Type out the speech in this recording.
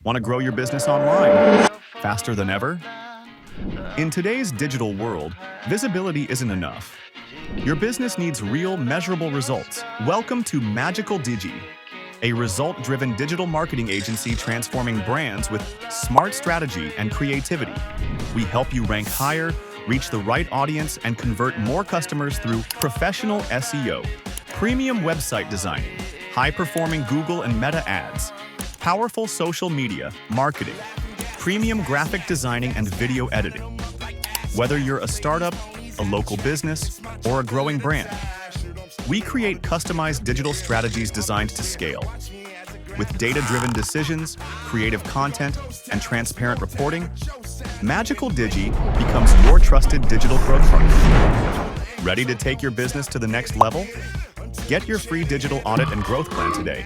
Want to grow your business online faster than ever? In today's digital world, visibility isn't enough. Your business needs real, measurable results. Welcome to Magicaldigi, a result-driven digital marketing agency transforming brands with smart strategy and creativity. We help you rank higher, reach the right audience, and convert more customers through professional SEO, premium website designing, high-performing Google and Meta ads, powerful social media marketing, premium graphic designing and video editing. Whether you're a startup, a local business, or a growing brand, we create customized digital strategies designed to scale. With data-driven decisions, creative content, and transparent reporting, Magicaldigi becomes your trusted digital growth partner. Ready to take your business to the next level? Get your free digital audit and growth plan today.